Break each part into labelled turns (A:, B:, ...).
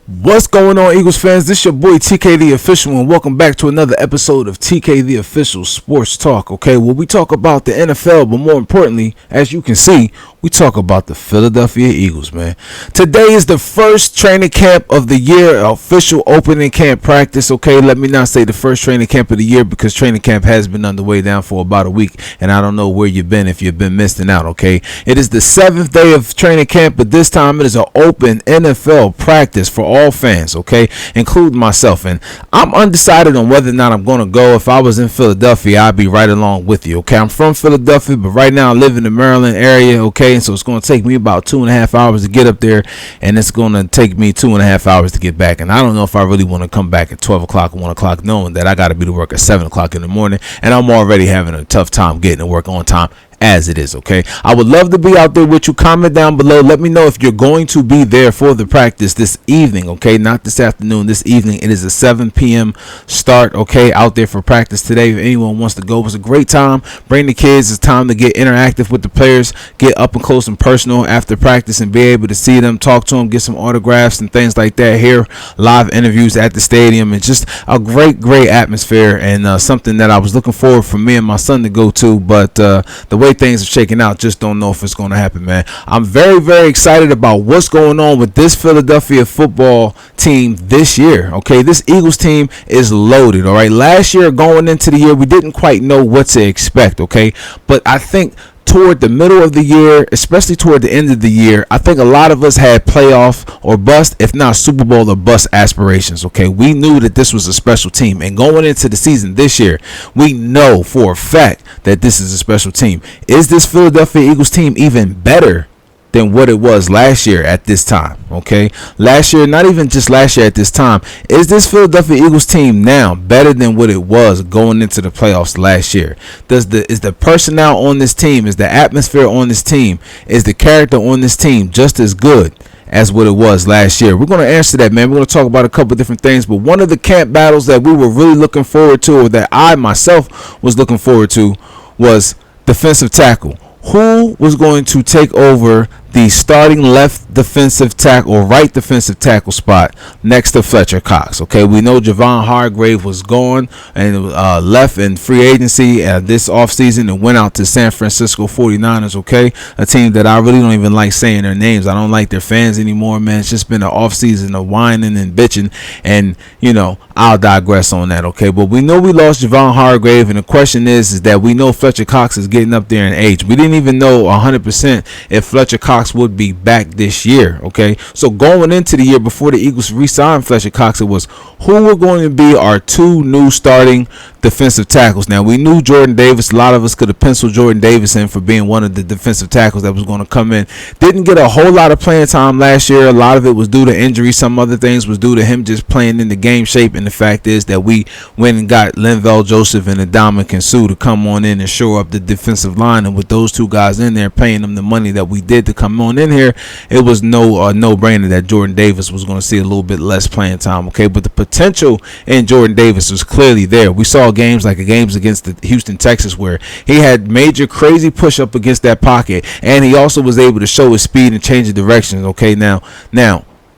A: What's going on, Eagles fans? This your boy TK the Official, and welcome back to another episode of TK the Official Sports Talk. Okay, well, we talk about the NFL, but more importantly, as you can see, we talk about the Philadelphia Eagles, man. Today is the first training camp of the year, official opening camp practice. Okay, let me not say the first training camp of the year because training camp has been underway now for about a week, and I don't know where you've been if you've been missing out. Okay, it is the 7th day of training camp, but this time it is an open NFL practice for all fans, okay, including myself. And I'm undecided on whether or not I'm going to go. If I was in Philadelphia, I'd be right along with you, okay. I'm from Philadelphia, but right now I live in the Maryland area, okay, and so it's going to take me about 2.5 hours to get up there, and it's going to take me 2.5 hours to get back. And I don't know if I really want to come back at 12 o'clock or 1 o'clock, knowing that I got to be to work at 7 o'clock in the morning, and I'm already having a tough time getting to work on time as it is, okay. I would love to be out there with you. Comment down below, let me know if you're going to be there for the practice this evening, okay, not this afternoon, this evening. It is a 7 p.m. start, okay, out there for practice today. If anyone wants to go, it's a great time. Bring the kids. It's time to get interactive with the players, get up and close and personal after practice, and be able to see them, talk to them, get some autographs and things like that. Hear live interviews at the stadium, and just a great atmosphere, and something that I was looking forward for me and my son to go to, but the way things are shaking out, just don't know if it's going to happen, man. I'm very excited about what's going on with this Philadelphia football team this year, okay. This Eagles team is loaded, all right. Last year, going into the year, we didn't quite know what to expect, okay, but I think toward the middle of the year, especially toward the end of the year, I think a lot of us had playoff or bust, if not Super Bowl or bust aspirations, okay. We knew that this was a special team, and going into the season this year, we know for a fact that this is a special team. Is this Philadelphia Eagles team even better than what it was last year at this time, okay? Last year, not even just last year at this time, is this Philadelphia Eagles team now better than what it was going into the playoffs last year? Is the personnel on this team, is the atmosphere on this team, is the character on this team just as good as what it was last year? We're going to answer that, man. We're going to talk about a couple different things, but one of the camp battles that we were really looking forward to, or that I myself was looking forward to, was defensive tackle. Who was going to take over the starting left defensive tackle or right defensive tackle spot next to Fletcher Cox? Okay, we know Javon Hargrave was gone and left in free agency this offseason and went out to San Francisco 49ers, okay, a team that I really don't even like saying their names. I don't like their fans anymore, man. It's just been an offseason of whining and bitching, and, you know, I'll digress on that, okay. But we know we lost Javon Hargrave, and the question is that we know Fletcher Cox is getting up there in age. We didn't even know 100% if Fletcher Cox would be back this year, okay. So going into the year, before the Eagles re-signed Fletcher Cox, it was who were going to be our two new starting defensive tackles. Now, we knew Jordan Davis. A lot of us could have penciled Jordan Davis in for being one of the defensive tackles that was going to come in. Didn't get a whole lot of playing time last year. A lot of it was due to injury. Some other things was due to him just playing in the game shape. And the fact is that we went and got Linval Joseph and Ndamukong Suh to come on in and shore up the defensive line. And with those two guys in there, paying them the money that we did to come on in here, it was no-brainer that Jordan Davis was going to see a little bit less playing time, okay. But the potential in Jordan Davis was clearly there. We saw games like games against the Houston Texans where he had major crazy push up against that pocket, and he also was able to show his speed and change the directions, okay. Now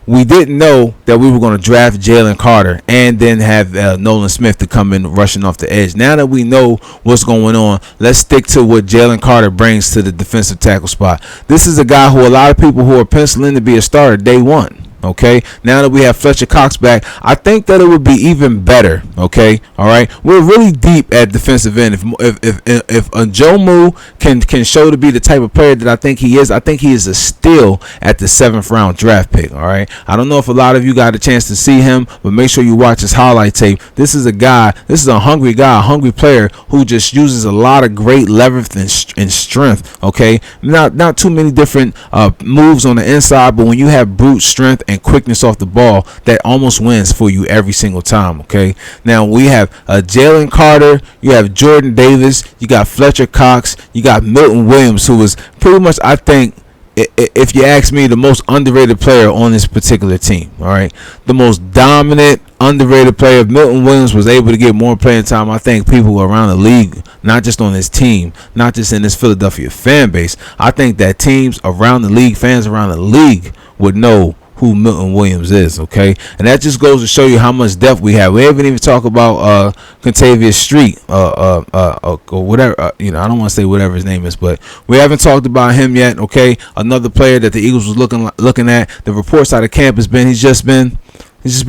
A: we didn't know that we were going to draft Jalen Carter and then have Nolan Smith to come in rushing off the edge. Now that we know what's going on, let's stick to what Jalen Carter brings to the defensive tackle spot. This is a guy who a lot of people who are penciling to be a starter day one. Okay, now that we have Fletcher Cox back, I think that it would be even better. Okay, all right, we're really deep at defensive end. If Njomu can show to be the type of player that I think he is a steal at the 7th round draft pick. All right, I don't know if a lot of you got a chance to see him, but make sure you watch his highlight tape. This is a hungry guy, a hungry player who just uses a lot of great leverage and strength. Okay, not too many different moves on the inside, but when you have brute strength and quickness off the ball, that almost wins for you every single time, okay. Now we have Jalen Carter, you have Jordan Davis, you got Fletcher Cox, you got Milton Williams, who is pretty much, I think, if you ask me, the most underrated player on this particular team. All right, the most dominant, underrated player. Milton Williams was able to get more playing time. I think people around the league, not just on this team, not just in this Philadelphia fan base, I think that teams around the league, fans around the league, would know who Milton Williams is, okay? And that just goes to show you how much depth we have. We haven't even talked about Contavious Street, or whatever. I don't want to say whatever his name is, but we haven't talked about him yet, okay? Another player that the Eagles was looking at. The reports out of camp has been he's just been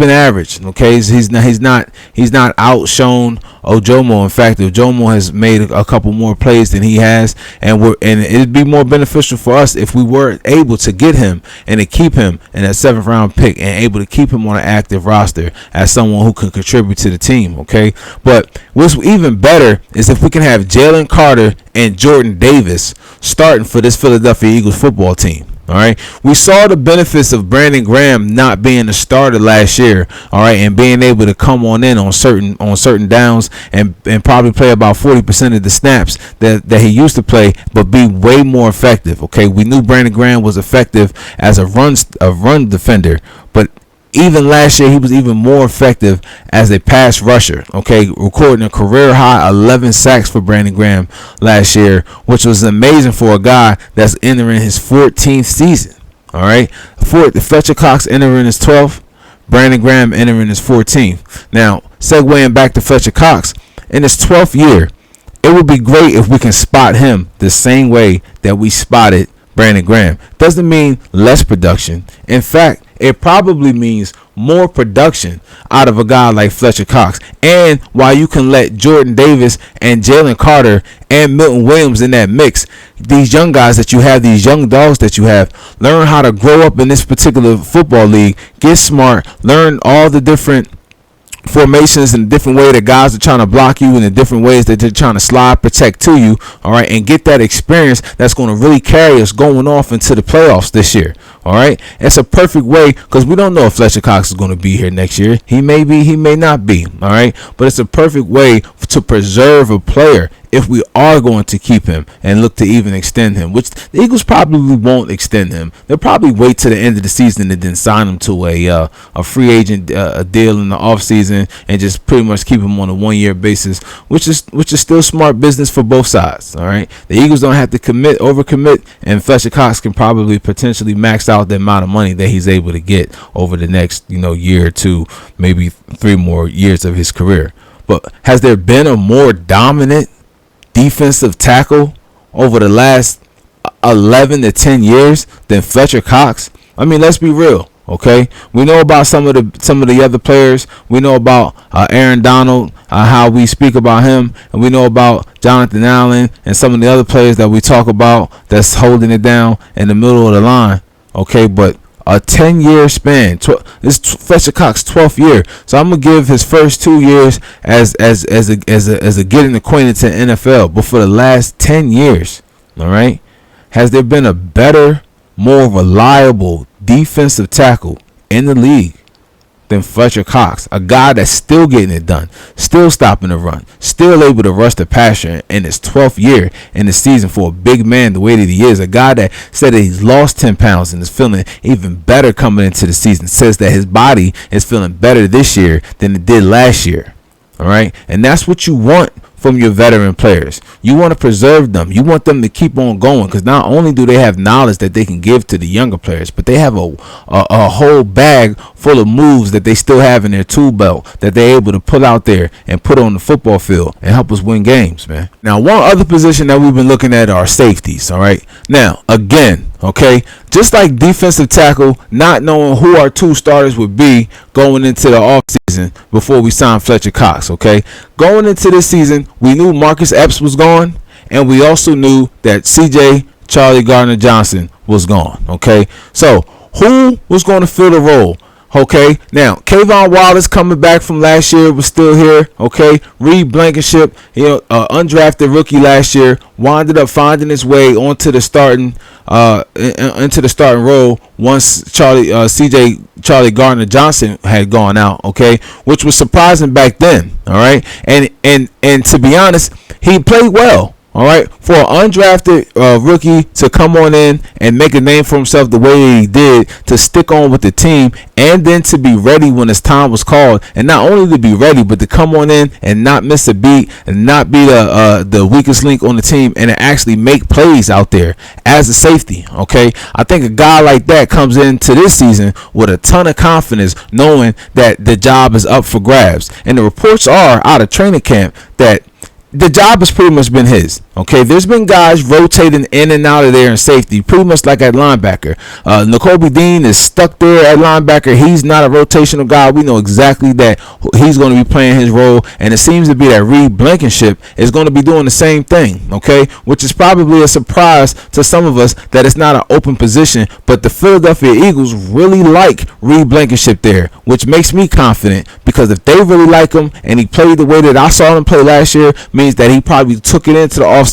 A: average. Okay, he's not outshone Ojomo. In fact, Ojomo has made a couple more plays than he has, and it'd be more beneficial for us if we were able to get him and to keep him in that 7th round pick and able to keep him on an active roster as someone who can contribute to the team. Okay, but what's even better is if we can have Jalen Carter and Jordan Davis starting for this Philadelphia Eagles football team. All right, we saw the benefits of Brandon Graham not being a starter last year. All right, and being able to come on in on certain downs and probably play about 40% of the snaps that he used to play, but be way more effective. Okay, we knew Brandon Graham was effective as a run defender, but even last year, he was even more effective as a pass rusher, okay, recording a career-high 11 sacks for Brandon Graham last year, which was amazing for a guy that's entering his 14th season, all right? Fletcher Cox entering his 12th, Brandon Graham entering his 14th. Now, segueing back to Fletcher Cox, in his 12th year, it would be great if we can spot him the same way that we spotted Brandon Graham. Doesn't mean less production. In fact, it probably means more production out of a guy like Fletcher Cox. And while you can let Jordan Davis and Jalen Carter and Milton Williams in that mix, these young guys that you have, these young dogs that you have, learn how to grow up in this particular football league, get smart, learn all the different formations and the different way that guys are trying to block you and the different ways that they're trying to slide protect to you, all right, and get that experience that's going to really carry us going off into the playoffs this year. All right, it's a perfect way because we don't know if Fletcher Cox is going to be here next year. He may be, he may not be. All right, but it's a perfect way to preserve a player if we are going to keep him and look to even extend him, which the Eagles probably won't extend him. They'll probably wait to the end of the season and then sign him to a free agent deal in the offseason and just pretty much keep him on a 1-year basis, which is still smart business for both sides. All right, the Eagles don't have to overcommit, and Fletcher Cox can probably potentially max out the amount of money that he's able to get over the next year or two, maybe 3 more years of his career. But has there been a more dominant defensive tackle over the last 11 to 10 years than Fletcher Cox? I mean, let's be real, okay? We know about some of the other players. We know about Aaron Donald, how we speak about him, and we know about Jonathan Allen and some of the other players that we talk about that's holding it down in the middle of the line, okay? But a 10-year span. This is Fletcher Cox's 12th year, so I'm gonna give his first 2 years as a getting acquainted to the NFL. But for the last 10 years, all right, has there been a better, more reliable defensive tackle in the league than Fletcher Cox? A guy that's still getting it done, still stopping the run, still able to rush the passer in his 12th year in the season for a big man the way that he is. A guy that said that he's lost 10 pounds and is feeling even better coming into the season. Says that his body is feeling better this year than it did last year. All right, and that's what you want from your veteran players. You want to preserve them. You want them to keep on going, because not only do they have knowledge that they can give to the younger players, but they have a whole bag full of moves that they still have in their tool belt that they're able to pull out there and put on the football field and help us win games, man. Now, one other position that we've been looking at are safeties, all right? Now, again, okay, just like defensive tackle, not knowing who our 2 starters would be going into the offseason before we signed Fletcher Cox, okay? Going into this season, we knew Marcus Epps was gone, and we also knew that CJ Charlie Gardner-Johnson was gone, okay? So, who was going to fill the role? Okay, now Kayvon Wallace coming back from last year was still here. Okay, Reed Blankenship, undrafted rookie last year, wound up finding his way onto the starting role once CJ Charlie Gardner Johnson had gone out. Okay, which was surprising back then. All right, and to be honest, he played well. All right, for an undrafted rookie to come on in and make a name for himself the way he did, to stick on with the team, and then to be ready when his time was called, and not only to be ready, but to come on in and not miss a beat and not be the weakest link on the team, and to actually make plays out there as a safety. Okay, I think a guy like that comes into this season with a ton of confidence, knowing that the job is up for grabs, and the reports are out of training camp that the job has pretty much been his. Okay, there's been guys rotating in and out of there in safety, pretty much like at linebacker. Nakobe Dean is stuck there at linebacker. He's not a rotational guy. We know exactly that he's going to be playing his role, and it seems to be that Reed Blankenship is going to be doing the same thing. Okay, which is probably a surprise to some of us that it's not an open position, but the Philadelphia Eagles really like Reed Blankenship there, which makes me confident, because if they really like him and he played the way that I saw him play last year, means that he probably took it into the offseason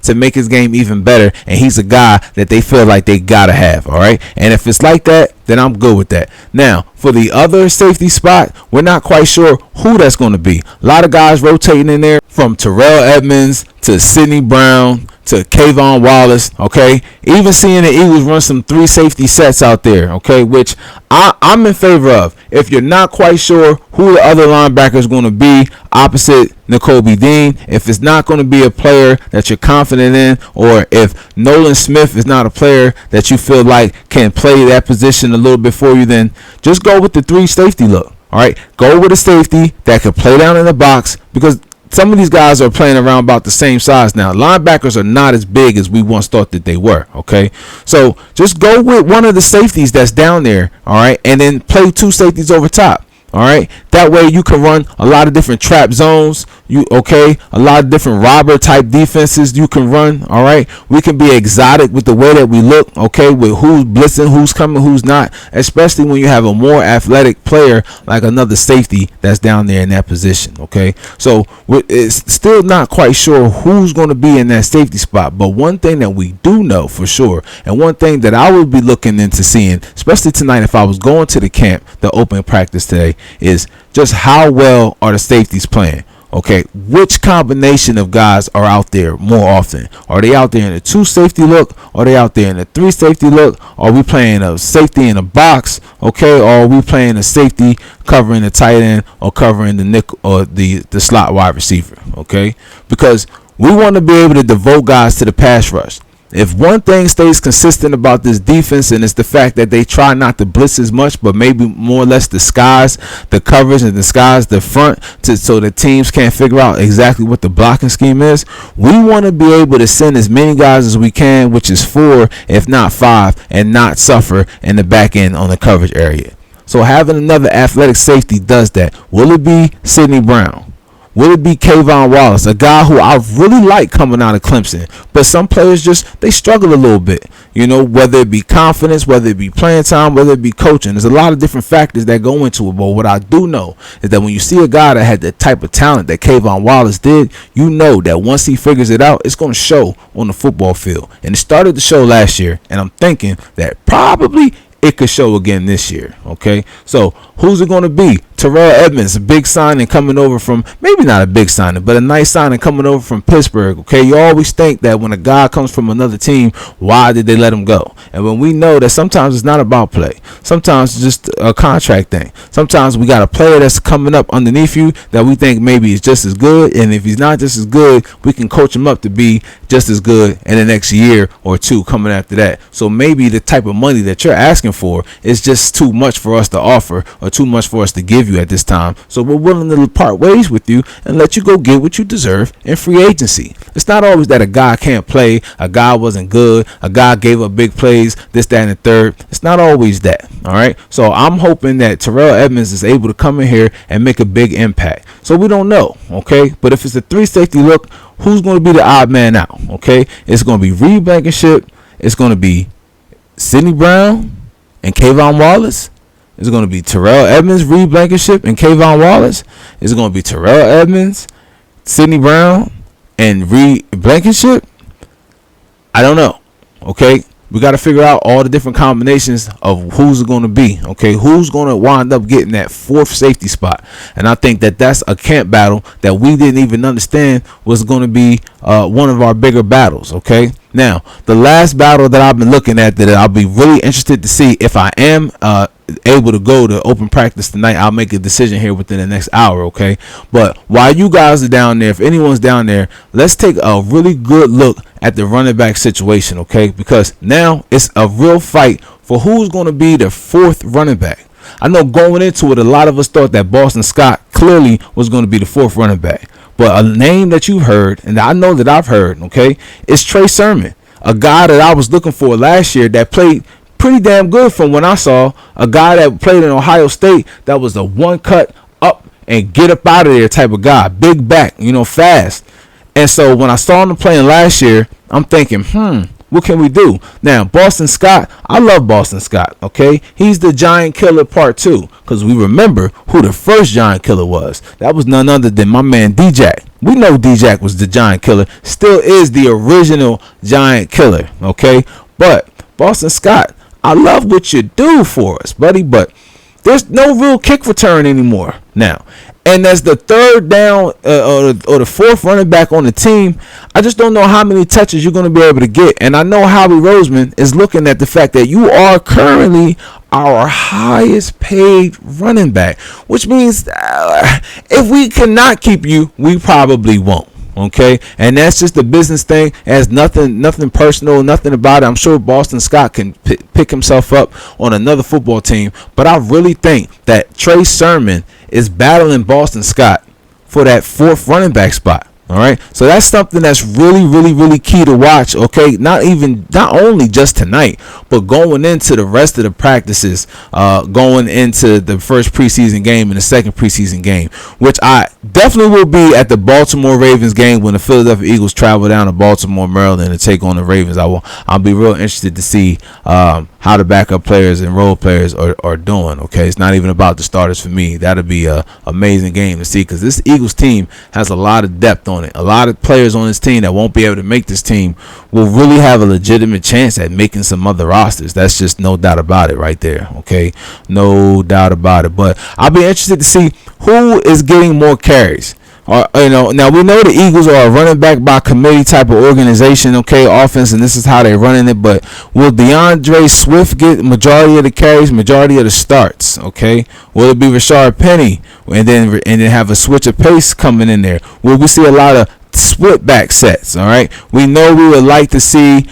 A: to make his game even better, and he's a guy that they feel like they gotta have. All right, and if it's like that, then I'm good with that. Now, for the other safety spot, we're not quite sure who that's going to be. A lot of guys rotating in there, from Terrell Edmonds to Sidney Brown to Kayvon Wallace. Okay, even seeing the Eagles run some 3 safety sets out there. Okay, which I'm in favor of. If you're not quite sure who the other linebacker is going to be opposite Nakobe Dean, if it's not going to be a player that you're confident in, or if Nolan Smith is not a player that you feel like can play that position a little bit for you, then just go with the 3 safety look. All right, go with a safety that can play down in the box, because some of these guys are playing around about the same size now. Linebackers are not as big as we once thought that they were. Okay, so just go with one of the safeties that's down there. All right, and then play 2 safeties over top. All right, that way you can run a lot of different trap zones. A lot of different robber type defenses you can run. All right, we can be exotic with the way that we look. Okay, with who's blitzing, who's coming, who's not, especially when you have a more athletic player like another safety that's down there in that position. Okay, so it's still not quite sure who's going to be in that safety spot, but one thing that we do know for sure, and one thing that I would be looking into seeing, especially tonight if I was going to the camp, the open practice today, is just how well are the safeties playing. Okay, which combination of guys are out there more often? Are they out there in a 2 safety look? Are they out there in a 3 safety look? Are we playing a safety in a box? Okay, or are we playing a safety covering the tight end or covering the nickel or the slot wide receiver? Okay, because we want to be able to devote guys to the pass rush. If one thing stays consistent about this defense, and it's the fact that they try not to blitz as much, but maybe more or less disguise the coverage and disguise the front so the teams can't figure out exactly what the blocking scheme is. We want to be able to send as many guys as we can, which is 4, if not 5, and not suffer in the back end on the coverage area. So having another athletic safety does that. Will it be Sidney Brown? Will it be Kayvon Wallace, a guy who I really like coming out of Clemson, but some players they struggle a little bit, whether it be confidence, whether it be playing time, whether it be coaching. There's a lot of different factors that go into it, but what I do know is that when you see a guy that had the type of talent that Kayvon Wallace did, you know that once he figures it out, it's going to show on the football field. And it started to show last year, and I'm thinking that probably it could show again this year. Okay, so who's it going to be? Terrell Edmonds, a big signing coming over from, maybe not a big signing, but a nice signing coming over from Pittsburgh. Okay, you always think that when a guy comes from another team, why did they let him go? And when we know that sometimes it's not about play, sometimes it's just a contract thing. Sometimes we got a player that's coming up underneath you that we think maybe is just as good, and if he's not just as good, we can coach him up to be just as good in the next year or 2 coming after that. So maybe the type of money that you're asking for is just too much for us to offer, or too much for us to give you at this time. So we're willing to part ways with you and let you go get what you deserve in free agency. It's not always that a guy can't play, a guy wasn't good, a guy gave up big plays, this, that, and the third. It's not always that. All right. So I'm hoping that Terrell Edmonds is able to come in here and make a big impact. So we don't know. Okay. But if it's a 3 safety look, who's going to be the odd man out? Okay. It's going to be Reed Blankenship. It's going to be Sidney Brown and Kayvon Wallace. It's going to be Terrell Edmonds, Reed Blankenship, and Kayvon Wallace. It's going to be Terrell Edmonds, Sidney Brown, and Reed Blankenship. I don't know. Okay, We got to figure out all the different combinations of who's going to be, okay? Who's going to wind up getting that fourth safety spot. And I think that that's a camp battle that we didn't even understand was going to be one of our bigger battles, okay? Now, the last battle that I've been looking at that I'll be really interested to see if I am able to go to open practice tonight. I'll make a decision here within the next hour, okay? But while you guys are down there, if anyone's down there, let's take a really good look at the running back situation, okay? Because now it's a real fight for who's going to be the fourth running back. I know going into it, a lot of us thought that Boston Scott clearly was going to be the fourth running back. But a name that you've heard, and I know that I've heard, okay, is Trey Sermon, a guy that I was looking for last year that played pretty damn good from when I saw a guy that played in Ohio State that was a one cut up and get up out of there type of guy, big back, fast. And so when I saw him playing last year, I'm thinking, what can we do? Now, Boston Scott, I love Boston Scott, okay? He's the Giant Killer Part 2, because we remember who the first Giant Killer was. That was none other than my man D-Jack. We know D-Jack was the Giant Killer, still is the original Giant Killer, okay? But Boston Scott, I love what you do for us, buddy, but there's no real kick return anymore now. And as the third down or the fourth running back on the team, I just don't know how many touches you're going to be able to get. And I know Howie Roseman is looking at the fact that you are currently our highest paid running back, which means if we cannot keep you, we probably won't. Okay, and that's just a business thing. It has nothing personal, nothing about it. I'm sure Boston Scott can pick himself up on another football team, but I really think that Trey Sermon is battling Boston Scott for that fourth running back spot. All right, so that's something that's really key to watch. Okay, not only just tonight, but going into the rest of the practices, going into the first preseason game and the second preseason game, which I definitely will be at the Baltimore Ravens game when the Philadelphia Eagles travel down to Baltimore, Maryland, to take on the Ravens. I'll be real interested to see how the backup players and role players are doing. Okay, it's not even about the starters for me. That'll be a amazing game to see, because this Eagles team has a lot of depth on it. A lot of players on this team that won't be able to make this team will really have a legitimate chance at making some other rosters. That's just no doubt about it right there. Okay, no doubt about it. But I'll be interested to see who is getting more carries. Now we know the Eagles are a running back by committee type of organization, okay, offense, and this is how they're running it. But will DeAndre Swift get majority of the carries, majority of the starts? Okay, will it be Rashard Penny, and then have a switch of pace coming in there? Will we see a lot of split back sets? All right, we know we would like to see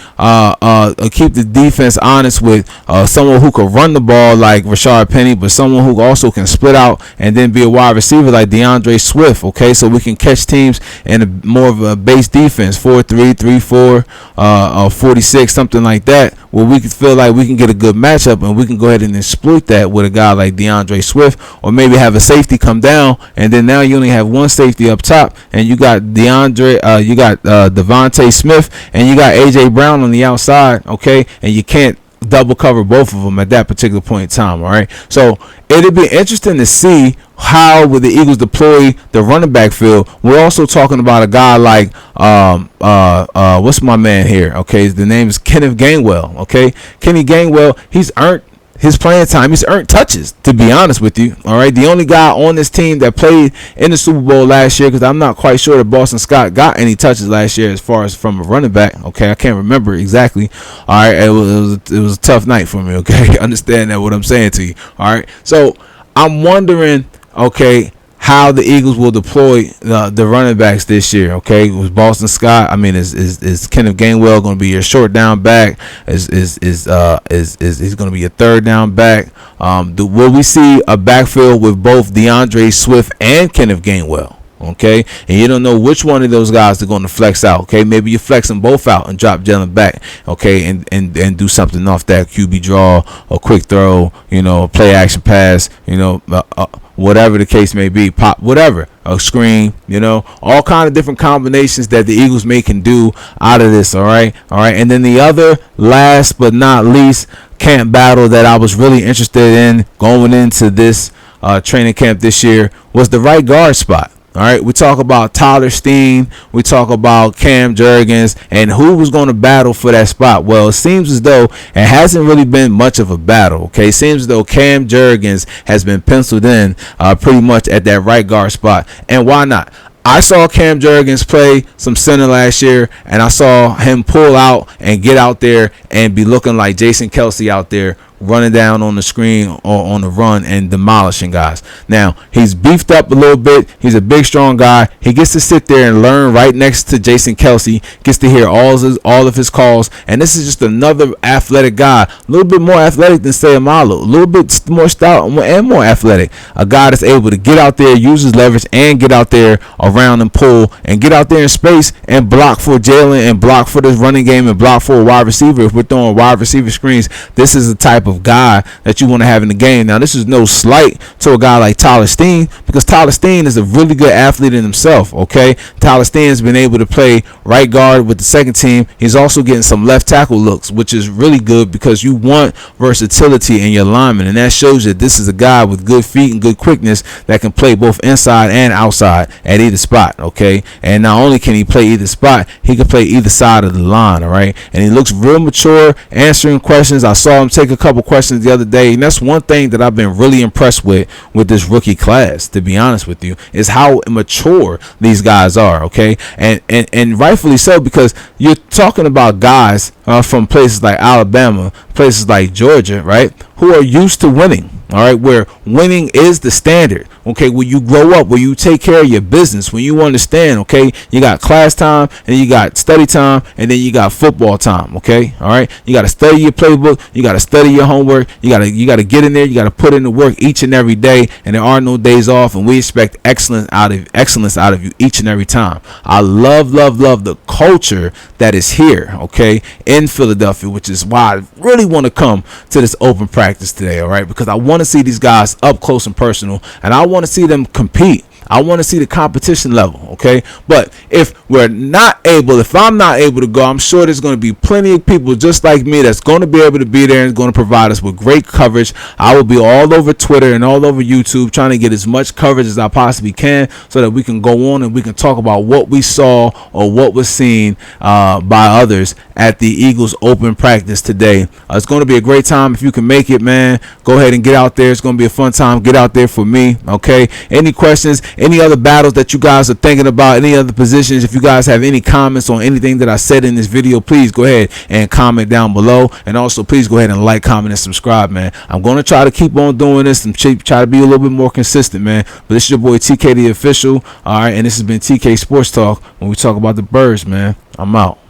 A: keep the defense honest with someone who could run the ball like Rashard Penny, but someone who also can split out and then be a wide receiver like DeAndre Swift. Okay, so we can catch teams in more of a base defense, 4-3, 3-4, 46, something like that, where we can feel like we can get a good matchup and we can go ahead and exploit that with a guy like DeAndre Swift, or maybe have a safety come down, and then now you only have one safety up top, and you got Devontae Smith, and you got AJ Brown on the outside, okay, and you can't double cover both of them at that particular point in time. All right, so it'll be interesting to see how will the Eagles deploy the running back field. We're also talking about a guy like what's my man here? Okay, the name is Kenneth Gainwell. Okay, Kenny Gainwell, he's earned his playing time. He's earned touches, to be honest with you. All right, the only guy on this team that played in the Super Bowl last year, because I'm not quite sure that Boston Scott got any touches last year as far as from a running back. Okay, I can't remember exactly. All right, it was a tough night for me. Okay, understand that what I'm saying to you. All right, so I'm wondering, okay, how the Eagles will deploy the running backs this year. Okay, was Boston Scott? I mean, is Kenneth Gainwell going to be your short down back? Is going to be a third down back? Will we see a backfield with both DeAndre Swift and Kenneth Gainwell? Okay, and you don't know which one of those guys are going to flex out. Okay, maybe you flex them both out and drop Jalen back. Okay, and do something off that QB draw, or quick throw, a play action pass, whatever the case may be, pop, whatever, a screen, all kind of different combinations that the Eagles can do out of this. All right, and then the other, last but not least, camp battle that I was really interested in going into this training camp this year was the right guard spot. All right, we talk about Tyler Steen, we talk about Cam Jurgens, and who was going to battle for that spot. Well, it seems as though it hasn't really been much of a battle. Okay, it seems as though Cam Jurgens has been penciled in pretty much at that right guard spot, and why not? I saw Cam Jurgens play some center last year, and I saw him pull out and get out there and be looking like Jason Kelce out there, running down on the screen or on the run and demolishing guys. Now, he's beefed up a little bit. He's a big, strong guy. He gets to sit there and learn right next to Jason Kelce, gets to hear all of his calls, and this is just another athletic guy, a little bit more athletic than Seumalo, a little bit more stout and more athletic. A guy that's able to get out there, use his leverage, and get out there around and pull, and get out there in space and block for Jalen and block for this running game and block for a wide receiver. If we're throwing wide receiver screens, this is the type of guy that you want to have in the game. Now, this is no slight to a guy like Tyler Steen, because Tyler Steen is a really good athlete in himself. Okay, Tyler Steen has been able to play right guard with the second team. He's also getting some left tackle looks, which is really good because you want versatility in your lineman, and that shows you this is a guy with good feet and good quickness that can play both inside and outside at either spot. Okay, and not only can he play either spot, he can play either side of the line. All right, and he looks real mature answering questions. I saw him take a couple questions the other day, and that's one thing that I've been really impressed with this rookie class, to be honest with you, is how mature these guys are. Okay, and rightfully so, because you're talking about guys from places like Alabama, places like Georgia, right, who are used to winning. All right, where winning is the standard. Okay, when you grow up, where you take care of your business, when you understand, okay, you got class time and you got study time and then you got football time. Okay, all right, you got to study your playbook, you got to study your homework, you got to get in there, you got to put in the work each and every day, and there are no days off, and we expect excellence out of you each and every time. I love the culture that is here, okay, in Philadelphia, which is why I really want to come to this open practice today. All right, because I want to see these guys up close and personal, and I want to see them compete. I want to see the competition level, okay? But if I'm not able to go, I'm sure there's going to be plenty of people just like me that's going to be able to be there and going to provide us with great coverage. I will be all over Twitter and all over YouTube trying to get as much coverage as I possibly can so that we can go on and we can talk about what we saw or what was seen by others at the Eagles open practice today. It's going to be a great time. If you can make it, man, go ahead and get out there. It's going to be a fun time. Get out there for me, okay? Any questions? Any other battles that you guys are thinking about, any other positions, if you guys have any comments on anything that I said in this video, please go ahead and comment down below. And also, please go ahead and like, comment, and subscribe, man. I'm going to try to keep on doing this and try to be a little bit more consistent, man. But this is your boy TK the Official, all right? And this has been TK Sports Talk when we talk about the Birds, man. I'm out.